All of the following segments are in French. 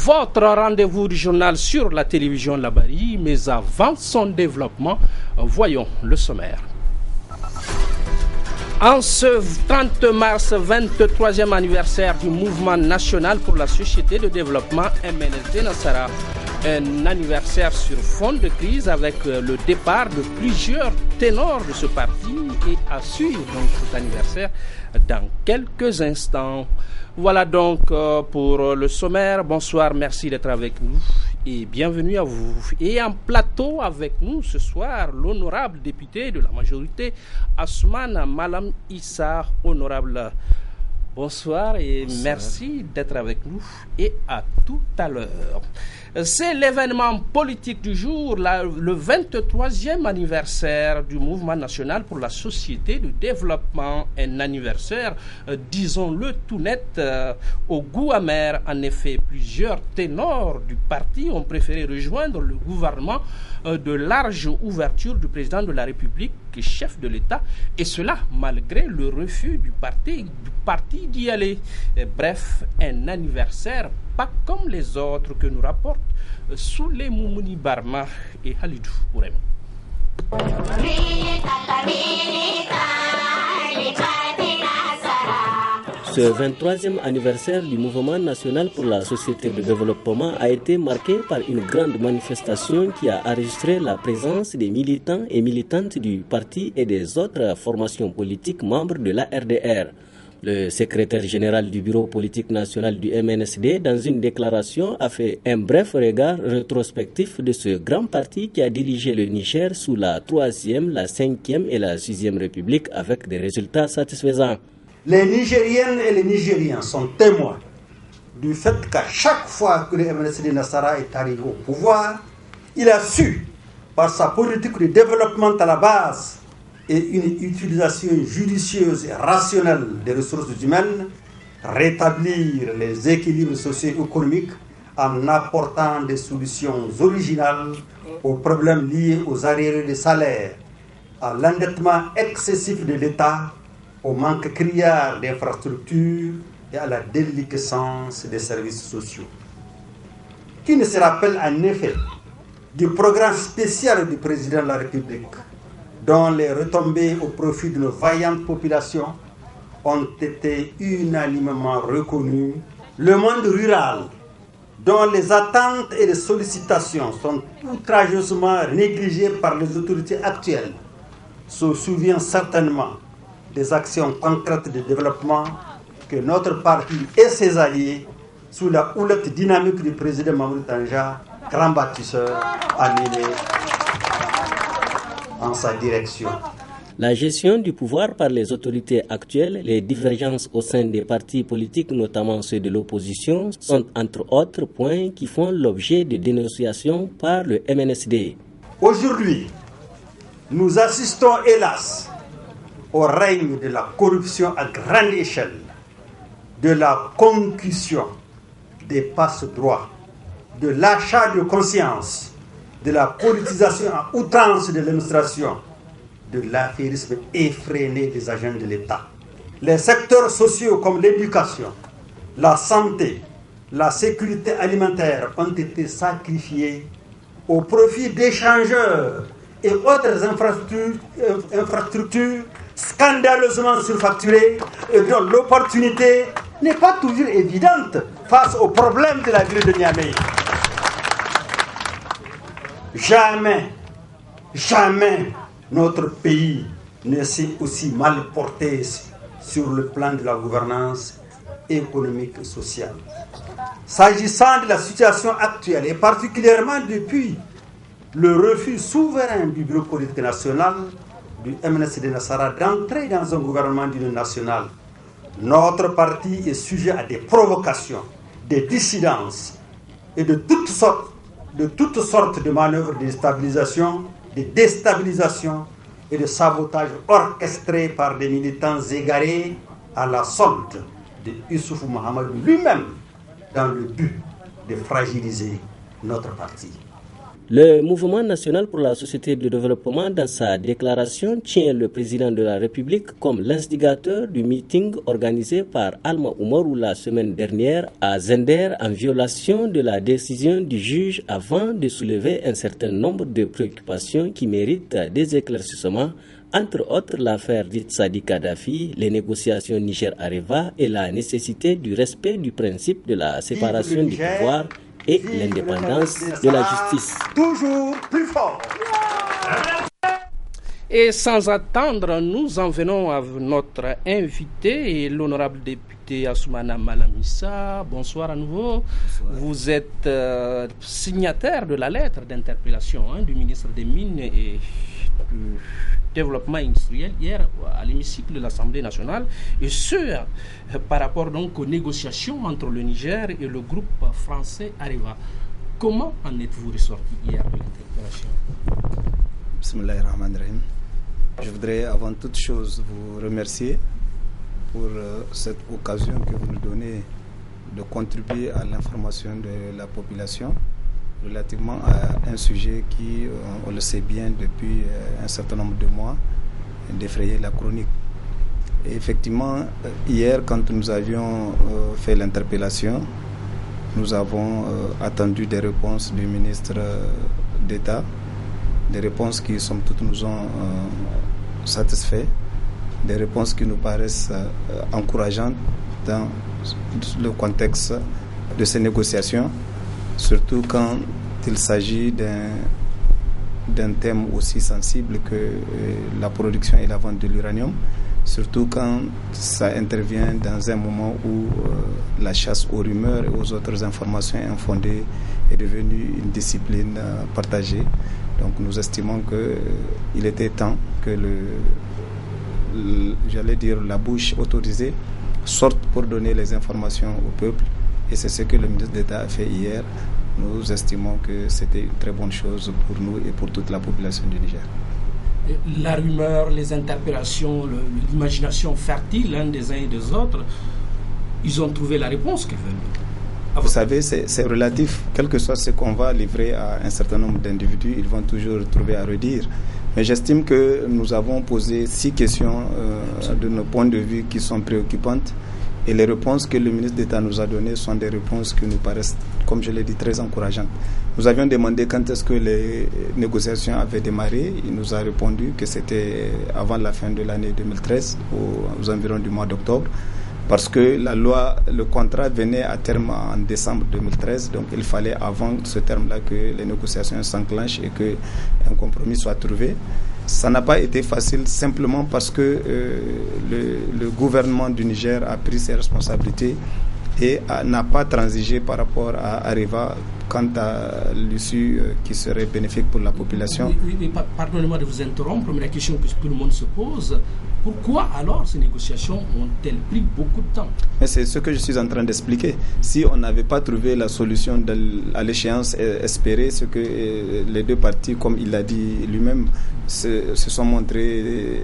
Votre rendez-vous du journal sur la télévision Labari, mais avant son développement, voyons le sommaire. En ce 30 mars, 23e anniversaire du mouvement national pour la société de développement MNSD Nassara, un anniversaire sur fond de crise avec le départ de plusieurs ténors de ce parti et à suivre donc cet anniversaire dans quelques instants. Voilà donc pour le sommaire. Bonsoir, merci d'être avec nous et bienvenue à vous. Et en plateau avec nous ce soir, l'honorable député de la majorité, Assoumane Malam Issa, honorable. Bonsoir et merci d'être avec nous et à tout à l'heure. C'est l'événement politique du jour, le 23e anniversaire du mouvement national pour la société de développement. Un anniversaire, disons-le tout net, au goût amer. En effet, plusieurs ténors du parti ont préféré rejoindre le gouvernement de large ouverture du président de la République, chef de l'État, et cela malgré le refus du parti d'y aller. Bref, un anniversaire pas comme les autres que nous rapportent Souley Moumouni Barma et Halidou Ourema. Ce 23e anniversaire du mouvement national pour la société de développement a été marqué par une grande manifestation qui a enregistré la présence des militants et militantes du parti et des autres formations politiques membres de la RDR. Le secrétaire général du bureau politique national du MNSD, dans une déclaration, a fait un bref regard rétrospectif de ce grand parti qui a dirigé le Niger sous la 3e, la 5e et la 6e République avec des résultats satisfaisants. Les Nigériennes et les Nigériens sont témoins du fait qu'à chaque fois que le MNSD Nassara est arrivé au pouvoir, il a su, par sa politique de développement à la base et une utilisation judicieuse et rationnelle des ressources humaines, rétablir les équilibres socio-économiques en apportant des solutions originales aux problèmes liés aux arriérés de salaire, à l'endettement excessif de l'État, au manque criard d'infrastructures et à la déliquescence des services sociaux. Qui ne se rappelle en effet du programme spécial du président de la République, dont les retombées au profit d'une vaillante population ont été unanimement reconnues, le monde rural, dont les attentes et les sollicitations sont outrageusement négligées par les autorités actuelles, se souvient certainement des actions concrètes de développement que notre parti et ses alliés, sous la houlette dynamique du président Mamadou Tanja, grand bâtisseur, a mené en sa direction. La gestion du pouvoir par les autorités actuelles, les divergences au sein des partis politiques, notamment ceux de l'opposition, sont entre autres points qui font l'objet de dénonciations par le MNSD. Aujourd'hui, nous assistons hélas au règne de la corruption à grande échelle, de la concussion des passe-droits, de l'achat de conscience, de la politisation à outrance de l'administration, de l'affairisme effréné des agents de l'État. Les secteurs sociaux comme l'éducation, la santé, la sécurité alimentaire ont été sacrifiés au profit d'échangeurs et autres infrastructures scandaleusement surfacturées et dont l'opportunité n'est pas toujours évidente face aux problèmes de la ville de Niamey. Jamais notre pays ne s'est aussi mal porté sur le plan de la gouvernance économique et sociale. S'agissant de la situation actuelle, et particulièrement depuis le refus souverain du bureau politique national, du MNSD Nassara, d'entrer dans un gouvernement d'union nationale, notre parti est sujet à des provocations, des dissidences et de toutes sortes de manœuvres de déstabilisation, et de sabotage orchestrés par des militants égarés à la solde de Issoufou Mahamadou lui-même, dans le but de fragiliser notre parti. Le Mouvement national pour la société de développement, dans sa déclaration, tient le président de la République comme l'instigateur du meeting organisé par Alma Oumarou la semaine dernière à Zender en violation de la décision du juge avant de soulever un certain nombre de préoccupations qui méritent des éclaircissements, entre autres l'affaire dite Sadi Kadhafi, les négociations Niger-Areva et la nécessité du respect du principe de la séparation du pouvoir et l'indépendance de la justice. Toujours plus fort. Et sans attendre, nous en venons à notre invité, l'honorable député Assoumana Malamissa. Bonsoir à nouveau. Bonsoir. Vous êtes signataire de la lettre d'interpellation du ministre des Mines et du Développement industriel hier à l'hémicycle de l'Assemblée nationale, et ce par rapport donc aux négociations entre le Niger et le groupe français Areva. Comment en êtes-vous ressorti hier de l'interpellation? Bismillahirrahmanirrahim. Je voudrais avant toute chose vous remercier pour cette occasion que vous nous donnez de contribuer à l'information de la population relativement à un sujet qui, on le sait bien depuis un certain nombre de mois, défrayait la chronique. Et effectivement, hier, quand nous avions fait l'interpellation, nous avons attendu des réponses du ministre d'État, des réponses qui, somme toute, nous ont satisfaits, des réponses qui nous paraissent encourageantes dans le contexte de ces négociations, surtout quand il s'agit d'un thème aussi sensible que la production et la vente de l'uranium, surtout quand ça intervient dans un moment où la chasse aux rumeurs et aux autres informations infondées est devenue une discipline partagée. Donc nous estimons qu'il était temps que la bouche autorisée sorte pour donner les informations au peuple. Et c'est ce que le ministre d'État a fait hier. Nous estimons que c'était une très bonne chose pour nous et pour toute la population du Niger. La rumeur, les interpellations, l'imagination fertile des uns et des autres, ils ont trouvé la réponse qu'ils veulent. Vous savez, c'est relatif. Quel que soit ce qu'on va livrer à un certain nombre d'individus, ils vont toujours trouver à redire. Mais j'estime que nous avons posé 6 questions de nos points de vue qui sont préoccupantes. Et les réponses que le ministre d'État nous a données sont des réponses qui nous paraissent, comme je l'ai dit, très encourageantes. Nous avions demandé quand est-ce que les négociations avaient démarré. Il nous a répondu que c'était avant la fin de l'année 2013, aux environs du mois d'octobre, parce que le contrat venait à terme en décembre 2013, donc il fallait avant ce terme-là que les négociations s'enclenchent et qu'un compromis soit trouvé. Ça n'a pas été facile simplement parce que le gouvernement du Niger a pris ses responsabilités et n'a pas transigé par rapport à Areva quant à l'issue qui serait bénéfique pour la population. Oui, pardonnez-moi de vous interrompre, mais la question que tout le monde se pose, pourquoi alors ces négociations ont-elles pris beaucoup de temps? Mais c'est ce que je suis en train d'expliquer. Si on n'avait pas trouvé la solution à l'échéance espérée, ce que les deux parties, comme il l'a dit lui-même, se sont montrées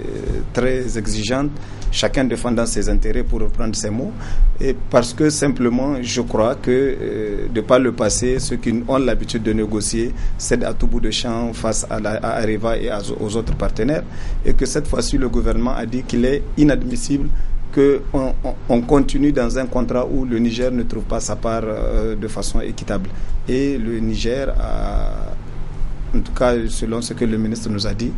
très exigeantes, chacun défendant ses intérêts pour reprendre ses mots, et parce que simplement je crois que de par le passé, ceux qui ont l'habitude de négocier cèdent à tout bout de champ face à Areva et aux autres partenaires, et que cette fois-ci le gouvernement a dit qu'il est inadmissible qu'on continue dans un contrat où le Niger ne trouve pas sa part de façon équitable. Et le Niger en tout cas selon ce que le ministre nous a dit,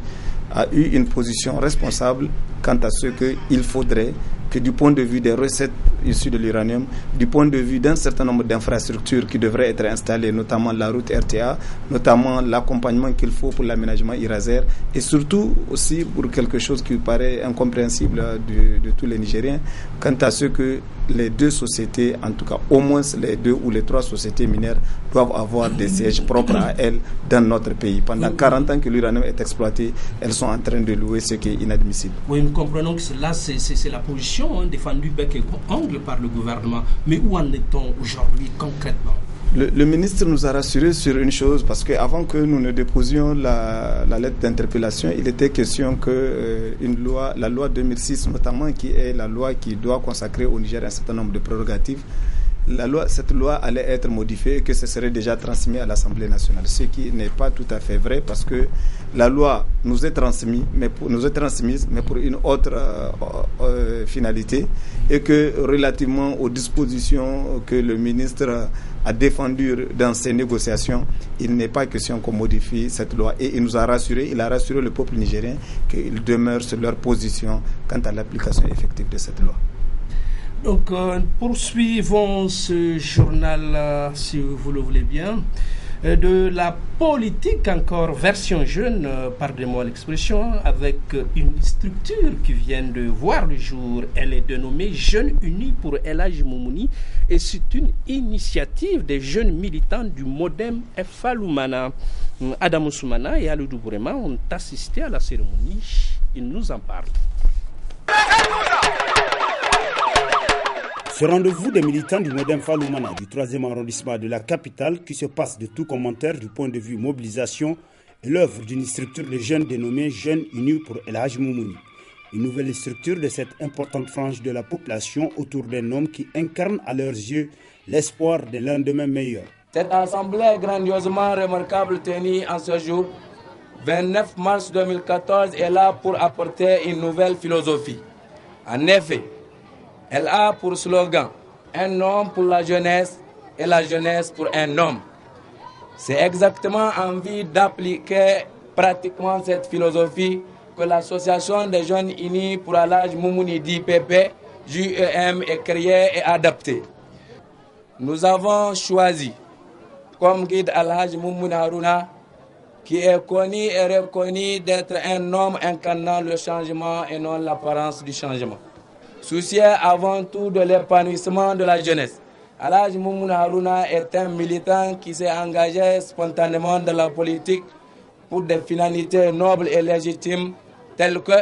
a eu une position responsable quant à ce qu'il faudrait que du point de vue des recettes issues de l'uranium, du point de vue d'un certain nombre d'infrastructures qui devraient être installées, notamment la route RTA, notamment l'accompagnement qu'il faut pour l'aménagement Iraser, et surtout aussi pour quelque chose qui paraît incompréhensible de tous les Nigériens, quant à ce que les deux sociétés, en tout cas au moins les 2 ou les 3 sociétés minières, doivent avoir des sièges propres à elles dans notre pays. Pendant 40 ans que l'uranium est exploité, elles sont en train de louer, ce qui est inadmissible. Oui, nous comprenons que là, c'est la position défendue bec et ongle par le gouvernement. Mais où en est-on aujourd'hui concrètement? Le ministre nous a rassurés sur une chose, parce qu'avant que nous ne déposions la lettre d'interpellation, il était question que la loi 2006 notamment, qui est la loi qui doit consacrer au Niger un certain nombre de prérogatives, cette loi allait être modifiée et que ce serait déjà transmis à l'Assemblée nationale. Ce qui n'est pas tout à fait vrai parce que la loi nous est transmise, mais pour une autre finalité, et que relativement aux dispositions que le ministre a défendues dans ces négociations, il n'est pas question qu'on modifie cette loi. Et il a rassuré le peuple nigérien qu'ils demeurent sur leur position quant à l'application effective de cette loi. Donc, poursuivons ce journal, si vous le voulez bien, de la politique encore version jeune, pardonnez-moi l'expression, avec une structure qui vient de voir le jour. Elle est dénommée Jeunes Unis pour El Hadji Moumouni et c'est une initiative des jeunes militants du Modem Falumana. Adam Soumana et Alou Doubourema ont assisté à la cérémonie. Ils nous en parlent. Ce rendez-vous des militants du Modem Falumana du 3e arrondissement de la capitale, qui se passe de tout commentaire du point de vue mobilisation, est l'œuvre d'une structure de jeunes dénommée Jeunes Unis pour El Hadji Moumouni. Une nouvelle structure de cette importante frange de la population autour d'un homme qui incarne à leurs yeux l'espoir d'un lendemain meilleur. Cette assemblée grandiosement remarquable tenue en ce jour, 29 mars 2014, est là pour apporter une nouvelle philosophie. En effet, elle a pour slogan « Un homme pour la jeunesse et la jeunesse pour un homme ». C'est exactement en vue d'appliquer pratiquement cette philosophie que l'association des jeunes unis pour El Hadji Moumouni d'IPP, JEM, est créée et adaptée. Nous avons choisi comme guide El Hadji Moumouni Harouna, qui est connu et reconnu d'être un homme incarnant le changement et non l'apparence du changement. Soucieux avant tout de l'épanouissement de la jeunesse, El Hadji Moumouni Harouna est un militant qui s'est engagé spontanément dans la politique pour des finalités nobles et légitimes telles que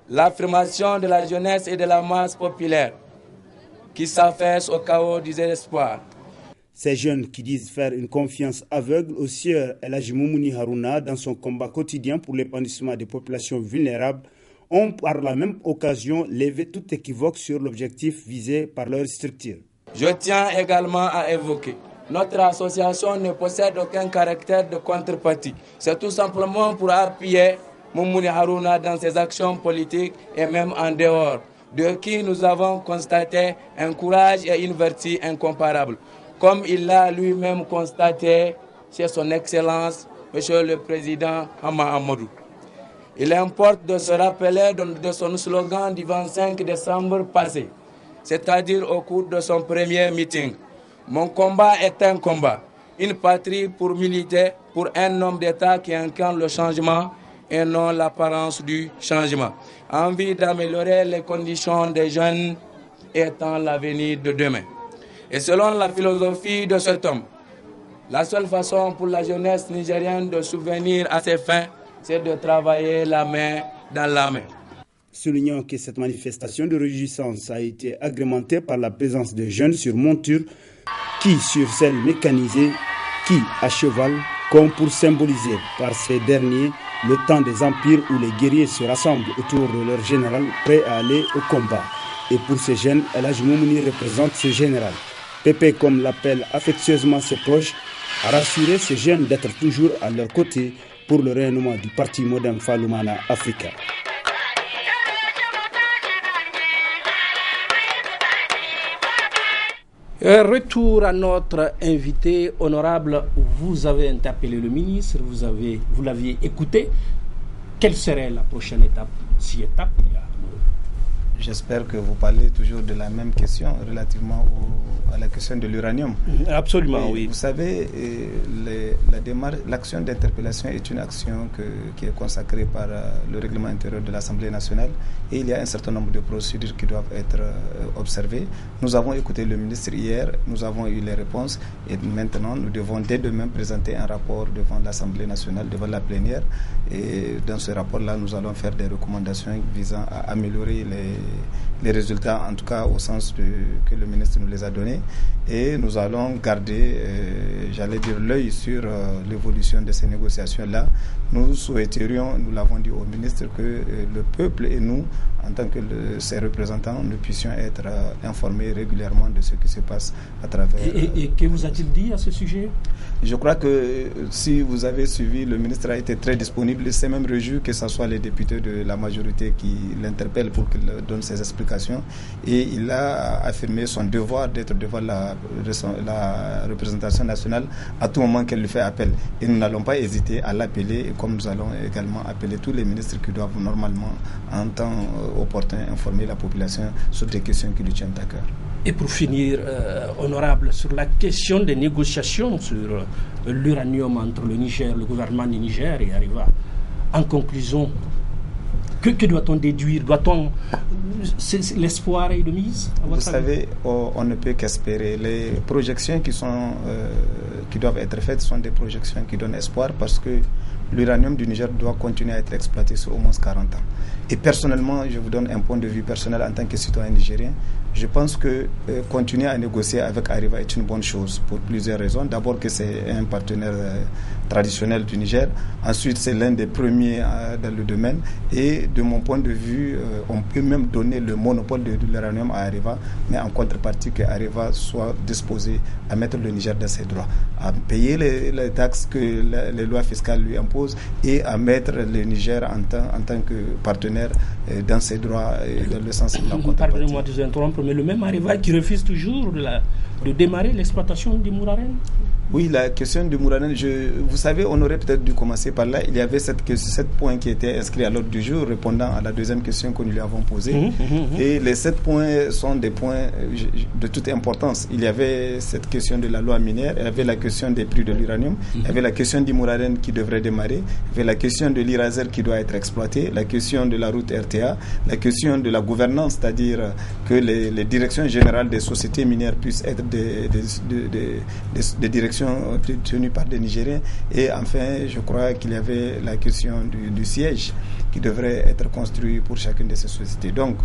l'affirmation de la jeunesse et de la masse populaire qui s'affaisse au chaos du désespoir. Ces jeunes qui disent faire une confiance aveugle au sieur El Hadji Moumouni Harouna dans son combat quotidien pour l'épanouissement des populations vulnérables ont par la même occasion levé tout équivoque sur l'objectif visé par leur structure. Je tiens également à évoquer, notre association ne possède aucun caractère de contrepartie. C'est tout simplement pour appuyer Moumouni Harouna dans ses actions politiques et même en dehors, de qui nous avons constaté un courage et une vertu incomparables. Comme il l'a lui-même constaté chez son Excellence, Monsieur le Président Hama Amadou. Il importe de se rappeler de son slogan du 25 décembre passé, c'est-à-dire au cours de son premier meeting. Mon combat est un combat, une patrie pour militer pour un homme d'État qui incarne le changement et non l'apparence du changement. Envie d'améliorer les conditions des jeunes étant l'avenir de demain. Et selon la philosophie de cet homme, la seule façon pour la jeunesse nigérienne de subvenir à ses fins, c'est de travailler la main dans la main. Soulignant que cette manifestation de réjouissance a été agrémentée par la présence de jeunes sur monture, qui sur selle mécanisée, qui à cheval, comme pour symboliser par ces derniers le temps des empires où les guerriers se rassemblent autour de leur général prêt à aller au combat. Et pour ces jeunes, El Hadji Moumouni représente ce général. Pépé, comme l'appellent affectueusement ses proches, a rassuré ces jeunes d'être toujours à leur côté pour le rayonnement du parti Modem Falumana Africa. Retour à notre invité honorable. Vous avez interpellé le ministre, vous l'aviez écouté. Quelle serait la prochaine étape, si étape il y a? J'espère que vous parlez toujours de la même question relativement à la question de l'uranium. Absolument, oui. Vous savez, l'action d'interpellation est une action qui est consacrée par le règlement intérieur de l'Assemblée nationale et il y a un certain nombre de procédures qui doivent être observées. Nous avons écouté le ministre hier, nous avons eu les réponses et maintenant nous devons dès demain présenter un rapport devant l'Assemblée nationale, devant la plénière et dans ce rapport-là, nous allons faire des recommandations visant à améliorer les résultats, en tout cas au sens que le ministre nous les a donnés. Et nous allons garder, l'œil sur l'évolution de ces négociations-là. Nous souhaiterions, nous l'avons dit au ministre, que le peuple et nous, en tant que ses représentants, nous puissions être informés régulièrement de ce qui se passe à travers... Et que vous a-t-il dit à ce sujet? Je crois que si vous avez suivi, le ministre a été très disponible. Il s'est même réjoui que ce soit les députés de la majorité qui l'interpellent pour qu'il donne ses explications. Et il a affirmé son devoir d'être devant la représentation nationale à tout moment qu'elle lui fait appel. Et nous n'allons pas hésiter à l'appeler, comme nous allons également appeler tous les ministres qui doivent normalement, en temps opportun, informer la population sur des questions qui lui tiennent à cœur. Et pour finir, honorable, sur la question des négociations sur l'uranium entre le Niger, le gouvernement du Niger et Areva, en conclusion, que doit-on déduire? L'espoir est de mise? Vous savez, on ne peut qu'espérer. Les projections qui doivent être faites sont des projections qui donnent espoir, parce que l'uranium du Niger doit continuer à être exploité sur au moins 40 ans. Et personnellement, je vous donne un point de vue personnel en tant que citoyen nigérien. Je pense que continuer à négocier avec Areva est une bonne chose pour plusieurs raisons. D'abord que c'est un partenaire traditionnel du Niger. Ensuite, c'est l'un des premiers dans le domaine. Et de mon point de vue, on peut même donner le monopole de l'uranium à Areva, mais en contrepartie que Areva soit disposé à mettre le Niger dans ses droits, à payer les taxes que les lois fiscales lui imposent et à mettre le Niger en tant que partenaire dans ses droits et dans le sens de la contrepartie. Pardonnez-moi de vous interrompre, mais le même Areva qui refuse toujours de démarrer l'exploitation du Mouraren? Oui, la question du Mouraren, vous savez, on aurait peut-être dû commencer par là. Il y avait 7 points qui étaient inscrits à l'ordre du jour, répondant à la deuxième question que nous lui avons posée. Et les 7 points sont des points de toute importance. Il y avait cette question de la loi minière, il y avait la question des prix de l'uranium, il y avait la question du Mouraren qui devrait démarrer, il y avait la question de l'Iraser qui doit être exploité, la question de la route RTA, la question de la gouvernance, c'est-à-dire que les directions générales des sociétés minières puissent être des directions tenues par des Nigériens. Et enfin, je crois qu'il y avait la question du siège qui devrait être construit pour chacune de ces sociétés. Donc,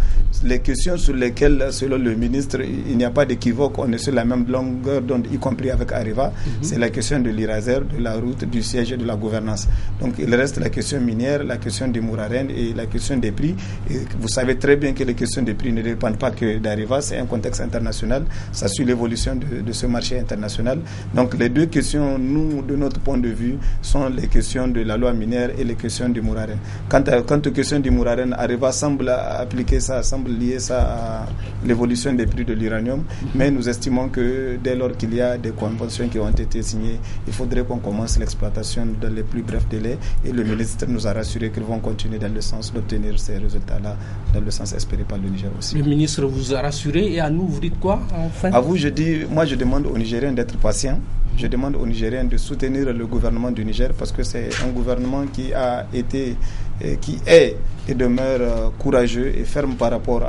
les questions sur lesquelles, selon le ministre, il n'y a pas d'équivoque, on est sur la même longueur d'onde, y compris avec Areva, c'est la question de l'Iraser, de la route, du siège et de la gouvernance. Donc, il reste la question minière, la question des Mouraren et la question des prix. Et vous savez très bien que les questions des prix ne dépendent pas que d'Areva, c'est un contexte international, ça suit l'évolution de ce marché international. Donc, les deux questions, nous, de notre point de vue, sont les questions de la loi minière et les questions du Mouraren. Quant aux questions du Mouraren, Areva semble appliquer ça, semble lier ça à l'évolution des prix de l'uranium, mais nous estimons que dès lors qu'il y a des conventions qui ont été signées, il faudrait qu'on commence l'exploitation dans les plus brefs délais, et le ministre nous a rassuré qu'ils vont continuer dans le sens d'obtenir ces résultats-là, dans le sens espéré par le Niger aussi. Le ministre vous a rassuré, et à nous, vous dites quoi enfin? À vous, je demande aux Nigériens d'être patients. Je demande aux Nigériens de soutenir le gouvernement du Niger, parce que c'est un gouvernement qui est et demeure courageux et ferme par rapport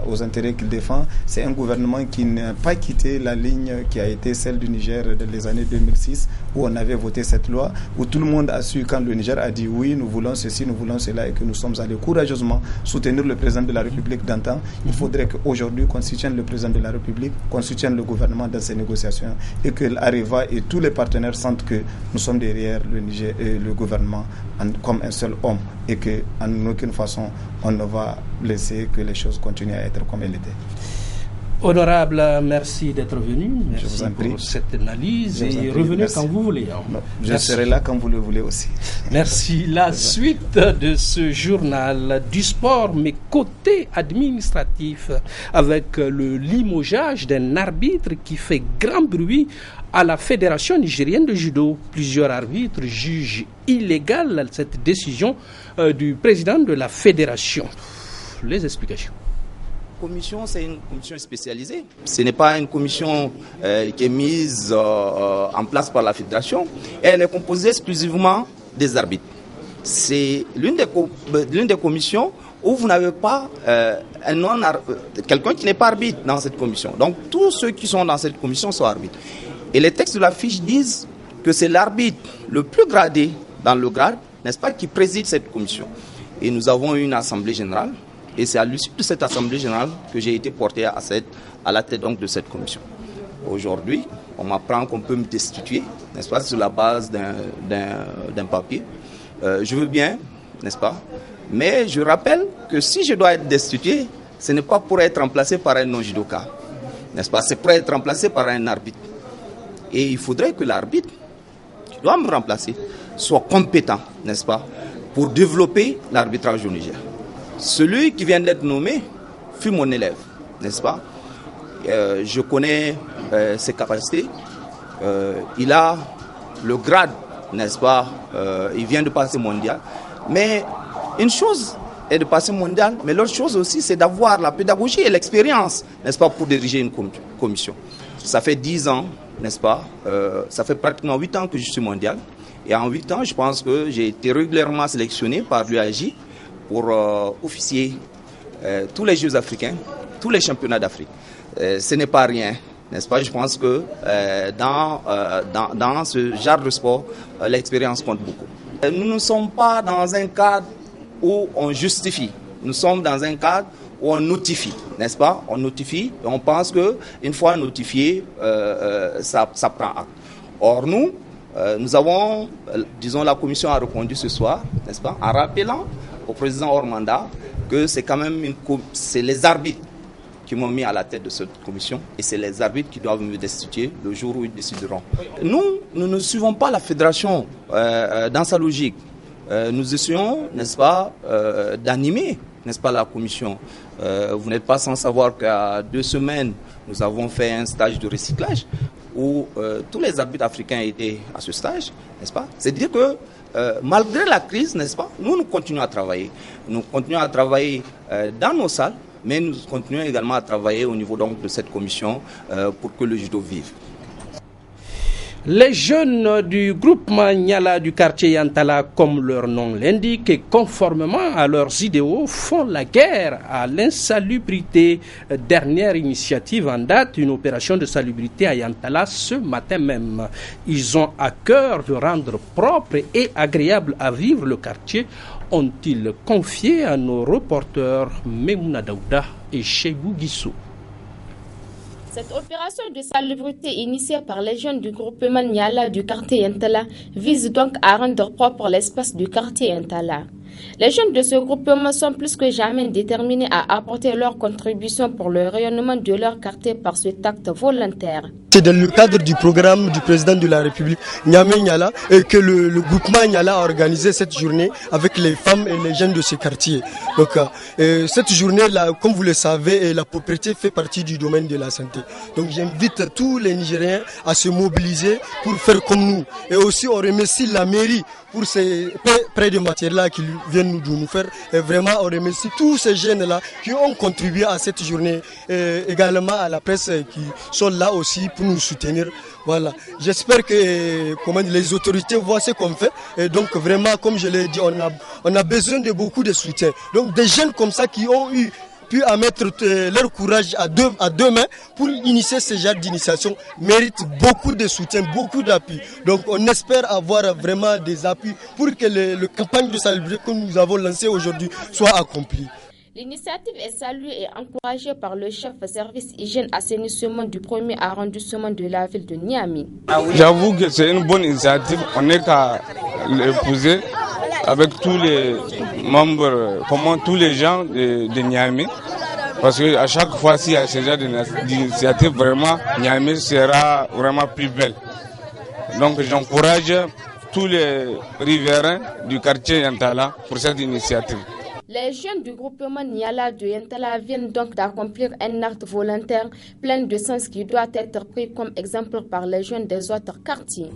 aux intérêts qu'il défend. C'est un gouvernement qui n'a pas quitté la ligne qui a été celle du Niger dans les années 2006, où on avait voté cette loi, où tout le monde a su, quand le Niger a dit oui, nous voulons ceci, nous voulons cela, et que nous sommes allés courageusement soutenir le président de la République d'antan. Il faudrait qu'aujourd'hui qu'on soutienne le président de la République, qu'on soutienne le gouvernement dans ces négociations, et que l'Areva et tous les partenaires sentent que nous sommes derrière le Niger et le gouvernement comme un seul homme, et qu'en aucune façon on ne va laisser que les choses continuent à être comme elles étaient. Honorable, merci d'être venu. Merci pour cette analyse. Et revenez quand vous voulez. Je serai là quand vous le voulez aussi. Merci. La suite de ce journal du sport, mais côté administratif, avec le limogeage d'un arbitre qui fait grand bruit à la Fédération nigérienne de judo. Plusieurs arbitres jugent illégale cette décision du président de la fédération. Les explications. Commission, c'est une commission spécialisée. Ce n'est pas une commission qui est mise en place par la fédération. Elle est composée exclusivement des arbitres. C'est l'une des commissions où vous n'avez pas quelqu'un qui n'est pas arbitre dans cette commission. Donc tous ceux qui sont dans cette commission sont arbitres. Et les textes de la fiche disent que c'est l'arbitre le plus gradé dans le grade, n'est-ce pas, qui préside cette commission. Et nous avons eu une assemblée générale Et c'est à l'issue de cette Assemblée générale que j'ai été porté à la tête donc de cette commission. Aujourd'hui, on m'apprend qu'on peut me destituer, n'est-ce pas, sur la base d'un papier. Je veux bien, n'est-ce pas, mais je rappelle que si je dois être destitué, ce n'est pas pour être remplacé par un non-judoka, n'est-ce pas, c'est pour être remplacé par un arbitre. Et il faudrait que l'arbitre, qui doit me remplacer, soit compétent, n'est-ce pas, pour développer l'arbitrage au Niger. Celui qui vient d'être nommé fut mon élève, n'est-ce pas. Je connais ses capacités. Il a le grade, n'est-ce pas. Il vient de passer mondial. Mais une chose est de passer mondial, mais l'autre chose aussi, c'est d'avoir la pédagogie et l'expérience, n'est-ce pas, pour diriger une commission. Ça fait 10 ans, n'est-ce pas. Ça fait pratiquement 8 ans que je suis mondial. Et en 8 ans, je pense que j'ai été régulièrement sélectionné par l'UAJ pour officier tous les Jeux africains, tous les championnats d'Afrique. Ce n'est pas rien, n'est-ce pas? Je pense que dans ce genre de sport, l'expérience compte beaucoup. Nous ne sommes pas dans un cadre où on justifie. Nous sommes dans un cadre où on notifie, n'est-ce pas? On notifie et on pense qu'une fois notifié, ça prend acte. Or, nous avons, disons, la commission a répondu ce soir, n'est-ce pas, en rappelant au président hors mandat que c'est quand même c'est les arbitres qui m'ont mis à la tête de cette commission et c'est les arbitres qui doivent me destituer le jour où ils décideront. Nous ne suivons pas la fédération dans sa logique. Nous essayons, n'est-ce pas, d'animer, n'est-ce pas, la commission. Vous n'êtes pas sans savoir qu'à 2 semaines, nous avons fait un stage de recyclage où tous les arbitres africains étaient à ce stage, n'est-ce pas? C'est-à-dire que malgré la crise, n'est-ce pas, nous continuons à travailler. Nous continuons à travailler dans nos salles, mais nous continuons également à travailler au niveau donc de cette commission pour que le judo vive. Les jeunes du groupement Niala du quartier Yantala, comme leur nom l'indique, et conformément à leurs idéaux, font la guerre à l'insalubrité. Dernière initiative en date, une opération de salubrité à Yantala ce matin même. Ils ont à cœur de rendre propre et agréable à vivre le quartier, ont-ils confié à nos reporters Memouna Daouda et Cheibou Guissou. Cette opération de salubrité initiée par les jeunes du groupement Niala du quartier Yantala vise donc à rendre propre l'espace du quartier Yantala. Les jeunes de ce groupement sont plus que jamais déterminés à apporter leur contribution pour le rayonnement de leur quartier par cet acte volontaire. C'est dans le cadre du programme du président de la République, Niamey Niala, et que le groupement Niala a organisé cette journée avec les femmes et les jeunes de ce quartier. Donc, cette journée-là, comme vous le savez, la propriété fait partie du domaine de la santé. Donc, j'invite tous les Nigériens à se mobiliser pour faire comme nous. Et aussi, on remercie la mairie pour ces prêts de matière-là qu'ils viennent nous faire. Et vraiment, on remercie tous ces jeunes-là qui ont contribué à cette journée. Et également à la presse qui sont là aussi pour nous soutenir. Voilà. J'espère que les autorités voient ce qu'on fait. Et donc vraiment, comme je l'ai dit, on a besoin de beaucoup de soutien. Donc des jeunes comme ça qui ont pu à mettre leur courage à deux mains pour initier ce genre d'initiation méritent beaucoup de soutien, beaucoup d'appui. Donc on espère avoir vraiment des appuis pour que le campagne de salubrité que nous avons lancée aujourd'hui soit accomplie. L'initiative est saluée et encouragée par le chef service hygiène assainissement du 1er arrondissement de la ville de Niamey. J'avoue que c'est une bonne initiative. On n'est qu'à l'épouser avec tous les membres, tous les gens de Niamey. Parce qu'à chaque fois, s'il y a ce genre d'initiative, vraiment, Niamey sera vraiment plus belle. Donc j'encourage tous les riverains du quartier Yantala pour cette initiative. Les jeunes du groupement Niala de Yantala viennent donc d'accomplir un acte volontaire plein de sens qui doit être pris comme exemple par les jeunes des autres quartiers.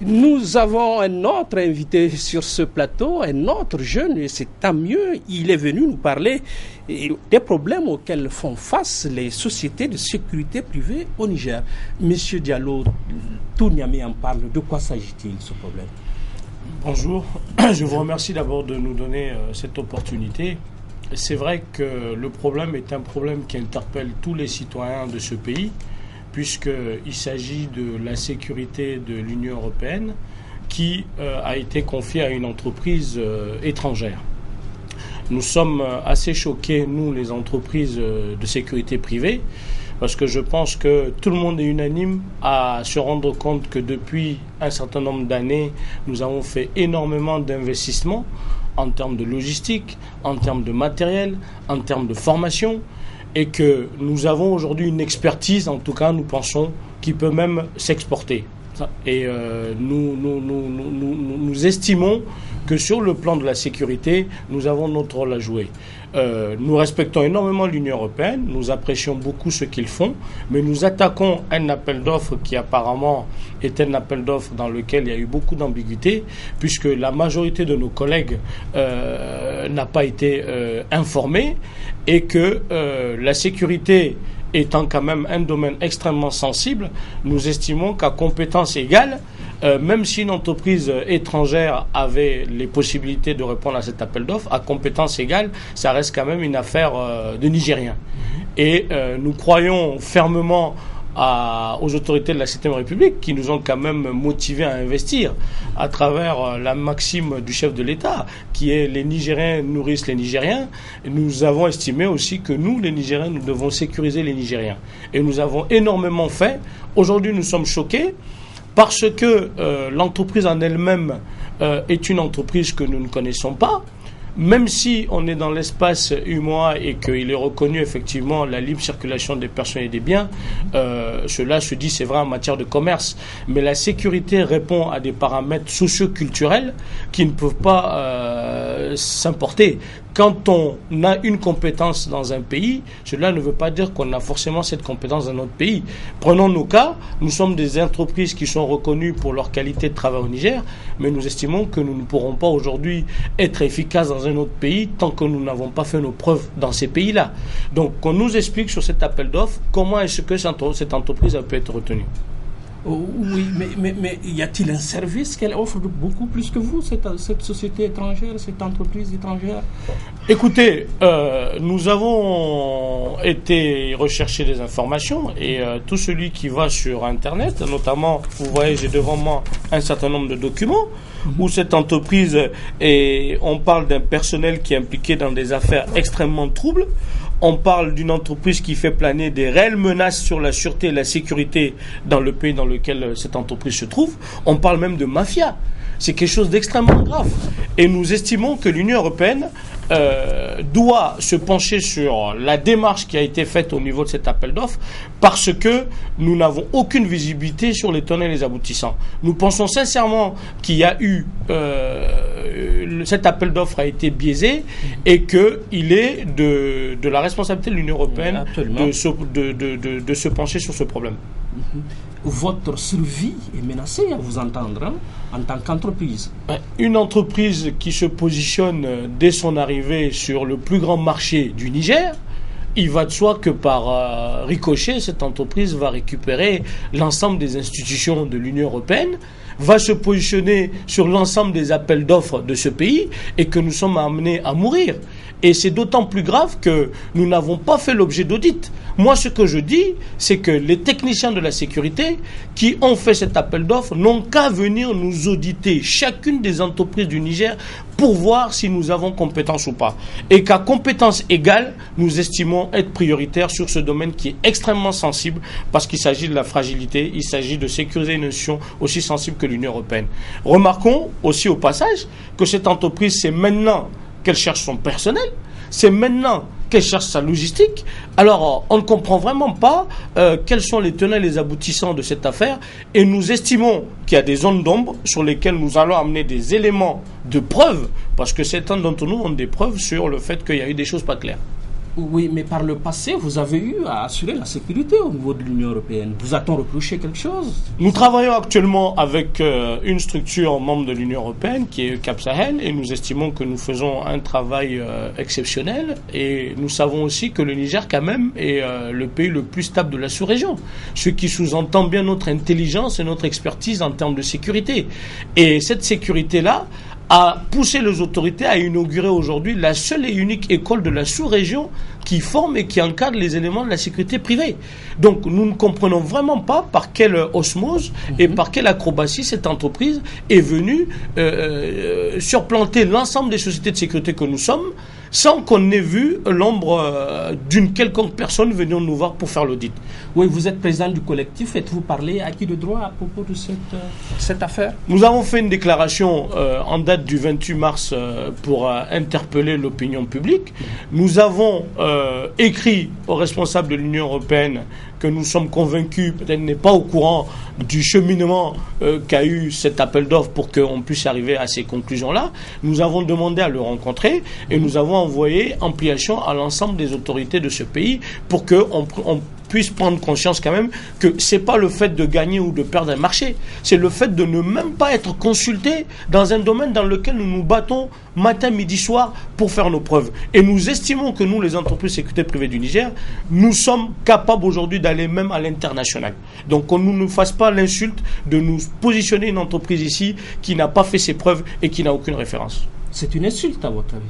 Nous avons un autre invité sur ce plateau, un autre jeune, et c'est tant mieux. Il est venu nous parler des problèmes auxquels font face les sociétés de sécurité privée au Niger. Monsieur Diallo, tout Niamey en parle. De quoi s'agit-il, ce problème ? Bonjour, je vous remercie d'abord de nous donner cette opportunité. C'est vrai que le problème est un problème qui interpelle tous les citoyens de ce pays, puisqu'il s'agit de la sécurité de l'Union européenne qui a été confiée à une entreprise étrangère. nous sommes assez choqués, nous, les entreprises de sécurité privée, parce que je pense que tout le monde est unanime à se rendre compte que depuis un certain nombre d'années, nous avons fait énormément d'investissements en termes de logistique, en termes de matériel, en termes de formation, et que nous avons aujourd'hui une expertise, en tout cas nous pensons, qui peut même s'exporter. Et nous estimons que sur le plan de la sécurité, nous avons notre rôle à jouer. Nous respectons énormément l'Union européenne, nous apprécions beaucoup ce qu'ils font, mais nous attaquons un appel d'offres qui apparemment est un appel d'offres dans lequel il y a eu beaucoup d'ambiguïté, puisque la majorité de nos collègues n'a pas été informée, et que la sécurité étant quand même un domaine extrêmement sensible, nous estimons qu'à compétence égale, même si une entreprise étrangère avait les possibilités de répondre à cet appel d'offres, à compétence égale, ça reste quand même une affaire de Nigériens. Et nous croyons fermement aux autorités de la 7e République qui nous ont quand même motivés à investir à travers la maxime du chef de l'État qui est les Nigériens nourrissent les Nigériens. Nous avons estimé aussi que nous, les Nigériens, nous devons sécuriser les Nigériens. Et nous avons énormément fait. Aujourd'hui, nous sommes choqués parce que l'entreprise en elle-même est une entreprise que nous ne connaissons pas. Même si on est dans l'espace UEMOA et qu'il est reconnu effectivement la libre circulation des personnes et des biens, cela se dit c'est vrai en matière de commerce, mais la sécurité répond à des paramètres socio-culturels qui ne peuvent pas s'importer. Quand on a une compétence dans un pays, cela ne veut pas dire qu'on a forcément cette compétence dans notre pays. Prenons nos cas, nous sommes des entreprises qui sont reconnues pour leur qualité de travail au Niger, mais nous estimons que nous ne pourrons pas aujourd'hui être efficaces dans un autre pays tant que nous n'avons pas fait nos preuves dans ces pays-là. Donc qu'on nous explique sur cet appel d'offres comment est-ce que cette entreprise a pu être retenue. Oui, mais y a-t-il un service qu'elle offre beaucoup plus que vous, cette société étrangère, cette entreprise étrangère? Écoutez, nous avons été rechercher des informations et tout celui qui va sur Internet, notamment, vous voyez, j'ai devant moi un certain nombre de documents où cette entreprise, on parle d'un personnel qui est impliqué dans des affaires extrêmement troubles. On parle d'une entreprise qui fait planer des réelles menaces sur la sûreté et la sécurité dans le pays dans lequel cette entreprise se trouve. On parle même de mafia. C'est quelque chose d'extrêmement grave. Et nous estimons que l'Union européenne doit se pencher sur la démarche qui a été faite au niveau de cet appel d'offres parce que nous n'avons aucune visibilité sur les tenants et les aboutissants. Nous pensons sincèrement qu'il y a eu cet appel d'offres a été biaisé et qu'il est de la responsabilité de l'Union européenne de se pencher sur ce problème. Votre survie est menacée à vous entendre en tant qu'entreprise. Une entreprise qui se positionne dès son arrivée sur le plus grand marché du Niger, il va de soi que par ricochet, cette entreprise va récupérer l'ensemble des institutions de l'Union européenne, va se positionner sur l'ensemble des appels d'offres de ce pays et que nous sommes amenés à mourir. Et c'est d'autant plus grave que nous n'avons pas fait l'objet d'audit. Moi, ce que je dis, c'est que les techniciens de la sécurité qui ont fait cet appel d'offres n'ont qu'à venir nous auditer chacune des entreprises du Niger pour voir si nous avons compétence ou pas. Et qu'à compétence égale, nous estimons être prioritaires sur ce domaine qui est extrêmement sensible parce qu'il s'agit de la fragilité, il s'agit de sécuriser une institution aussi sensible que l'Union européenne. Remarquons aussi au passage que cette entreprise, c'est maintenant qu'elle cherche son personnel, c'est maintenant qu'elle cherche sa logistique. Alors, on ne comprend vraiment pas quels sont les tenants et les aboutissants de cette affaire et nous estimons qu'il y a des zones d'ombre sur lesquelles nous allons amener des éléments de preuve parce que certains d'entre nous ont des preuves sur le fait qu'il y a eu des choses pas claires. Oui, mais par le passé, vous avez eu à assurer la sécurité au niveau de l'Union européenne. Vous a-t-on reproché quelque chose? Nous travaillons actuellement avec une structure membre de l'Union européenne qui est Cap Sahel et nous estimons que nous faisons un travail exceptionnel et nous savons aussi que le Niger quand même est le pays le plus stable de la sous-région, ce qui sous-entend bien notre intelligence et notre expertise en termes de sécurité. Et cette sécurité-là a poussé les autorités à inaugurer aujourd'hui la seule et unique école de la sous-région qui forme et qui encadre les éléments de la sécurité privée. Donc nous ne comprenons vraiment pas par quelle osmose et par quelle acrobatie cette entreprise est venue surplanter l'ensemble des sociétés de sécurité que nous sommes, sans qu'on ait vu l'ombre d'une quelconque personne venir nous voir pour faire l'audit. Oui, vous êtes président du collectif. Êtes-vous parlé à qui de droit à propos de cette affaire? Nous avons fait une déclaration en date du 28 mars pour interpeller l'opinion publique. Nous avons écrit aux responsables de l'Union européenne que nous sommes convaincus, peut-être n'est pas au courant du cheminement qu'a eu cet appel d'offres pour qu'on puisse arriver à ces conclusions-là. Nous avons demandé à le rencontrer et nous avons envoyé ampliation à l'ensemble des autorités de ce pays pour qu'on puisse prendre conscience quand même que c'est pas le fait de gagner ou de perdre un marché, c'est le fait de ne même pas être consulté dans un domaine dans lequel nous nous battons matin, midi, soir pour faire nos preuves. Et nous estimons que nous, les entreprises sécurité privée du Niger, nous sommes capables aujourd'hui d'aller même à l'international. Donc qu'on ne nous fasse pas l'insulte de nous positionner une entreprise ici qui n'a pas fait ses preuves et qui n'a aucune référence. C'est une insulte à votre avis?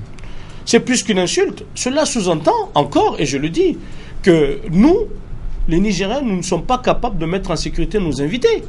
C'est plus qu'une insulte. Cela sous-entend encore, et je le dis, que nous, les Nigériens, nous ne sommes pas capables de mettre en sécurité nos invités.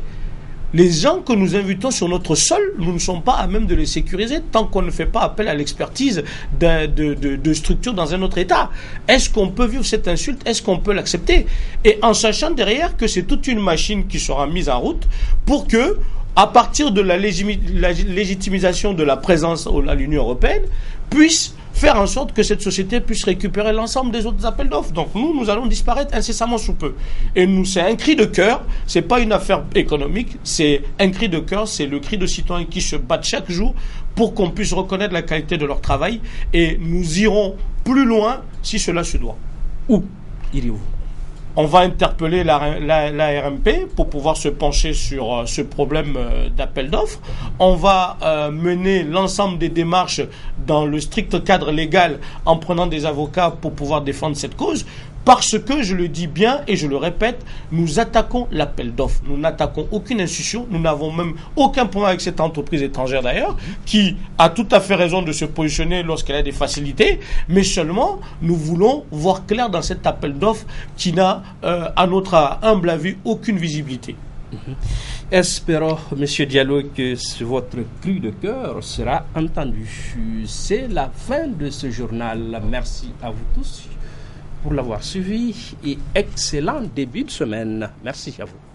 Les gens que nous invitons sur notre sol, nous ne sommes pas à même de les sécuriser tant qu'on ne fait pas appel à l'expertise de structures dans un autre État. Est-ce qu'on peut vivre cette insulte? Est-ce qu'on peut l'accepter? Et en sachant derrière que c'est toute une machine qui sera mise en route pour que, à partir de la légitimisation de la présence à l'Union européenne, puisse faire en sorte que cette société puisse récupérer l'ensemble des autres appels d'offres. Donc nous allons disparaître incessamment sous peu. Et nous, c'est un cri de cœur, c'est pas une affaire économique, c'est un cri de cœur, c'est le cri de citoyens qui se battent chaque jour pour qu'on puisse reconnaître la qualité de leur travail. Et nous irons plus loin si cela se doit. Où irez-vous? On va interpeller la RMP pour pouvoir se pencher sur ce problème d'appel d'offres. On va mener l'ensemble des démarches dans le strict cadre légal en prenant des avocats pour pouvoir défendre cette cause. Parce que, je le dis bien et je le répète, nous attaquons l'appel d'offres. Nous n'attaquons aucune institution. Nous n'avons même aucun problème avec cette entreprise étrangère d'ailleurs, qui a tout à fait raison de se positionner lorsqu'elle a des facilités. Mais seulement, nous voulons voir clair dans cet appel d'offres qui n'a, à notre humble avis, aucune visibilité. Espérons, M. Diallo, que votre cri de cœur sera entendu. C'est la fin de ce journal. Merci à vous tous pour l'avoir suivi et excellent début de semaine. Merci à vous.